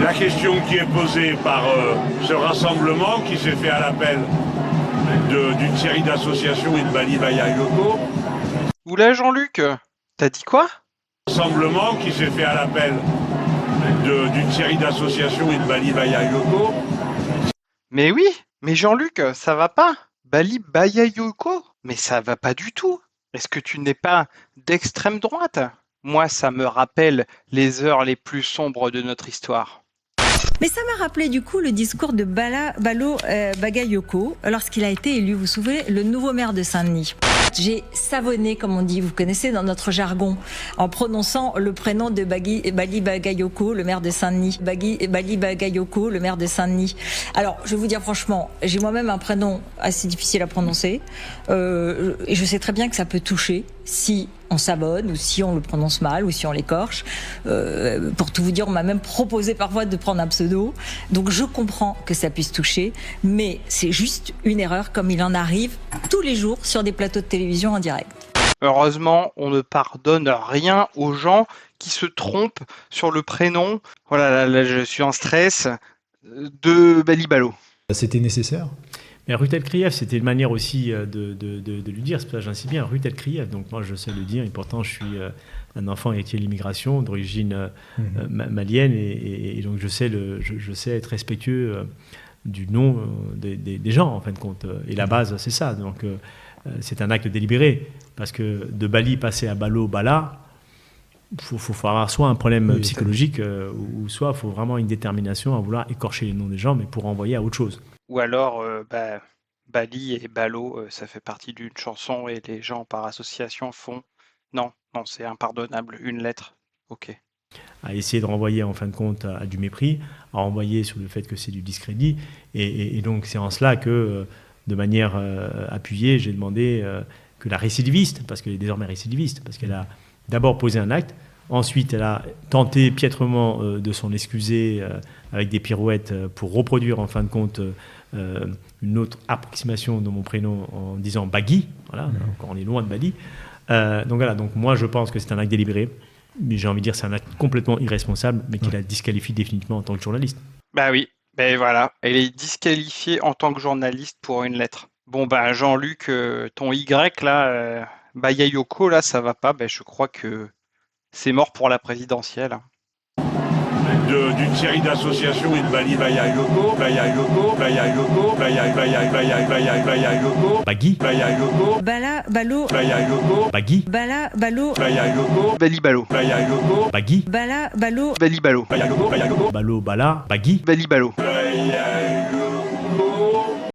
La question qui est posée par ce rassemblement qui s'est fait à l'appel d'une série d'associations et de Bali Bagayoko. Oula Jean-Luc, t'as dit quoi? Rassemblement qui s'est fait à l'appel d'une série d'associations et de Bali Bagayoko. Mais oui, mais Jean-Luc, ça va pas. Bali Bagayoko? Mais ça va pas du tout. Est-ce que tu n'es pas d'extrême droite? Moi, ça me rappelle les heures les plus sombres de notre histoire. Mais ça m'a rappelé du coup le discours de Balo Bagayoko lorsqu'il a été élu, vous vous souvenez, le nouveau maire de Saint-Denis. J'ai savonné, comme on dit, vous connaissez dans notre jargon, en prononçant le prénom de Bali Bagayoko, le maire de Saint-Denis. Bali Bagayoko, le maire de Saint-Denis. Alors, je vais vous dire franchement, j'ai moi-même un prénom assez difficile à prononcer, et je sais très bien que ça peut toucher si on s'abonne, ou si on le prononce mal, ou si on l'écorche. Pour tout vous dire, on m'a même proposé parfois de prendre un pseudo. Donc je comprends que ça puisse toucher, mais c'est juste une erreur, comme il en arrive tous les jours sur des plateaux de télévision en direct. Heureusement, on ne pardonne rien aux gens qui se trompent sur le prénom. Voilà, là, je suis en stress de Bali Balo. C'était nécessaire. Mais Rutel Krief, c'était une manière aussi de lui dire, c'est pour ça que j'insiste bien, Rutel Krief, donc moi je sais le dire, et pourtant je suis un enfant héritier de l'immigration d'origine malienne, et donc je sais être respectueux du nom des gens, en fin de compte. Et la base, c'est ça. Donc c'est un acte délibéré, parce que de Bali passer à Balo, Bala, il faut avoir soit un problème psychologique, ou soit il faut vraiment une détermination à vouloir écorcher les noms des gens, mais pour renvoyer à autre chose. Ou alors, Bali et Balo, ça fait partie d'une chanson et les gens par association font non, c'est impardonnable, une lettre, ok. À essayer de renvoyer en fin de compte à du mépris, à renvoyer sur le fait que c'est du discrédit. Et donc c'est en cela que, de manière appuyée, j'ai demandé que la récidiviste, parce qu'elle est désormais récidiviste, parce qu'elle a d'abord posé un acte, ensuite elle a tenté piètrement de s'en excuser avec des pirouettes pour reproduire en fin de compte une autre approximation de mon prénom en disant Bagui, voilà, encore on est loin de Bali. Donc voilà, donc moi je pense que c'est un acte délibéré, mais j'ai envie de dire c'est un acte complètement irresponsable, mais qui la disqualifie définitivement en tant que journaliste. Bah oui, ben voilà, elle est disqualifiée en tant que journaliste pour une lettre. Bon bah Jean-Luc, ton Y là, Bagayoko là, ça va pas, ben je crois que c'est mort pour la présidentielle. D'une série d'associations et de Bali Bagayoko, Bagui, Balo Bagui, Balo Bali Balo, Bagui, Balo Bali Balo, Balo, Bala, Bagui. Bali Balo.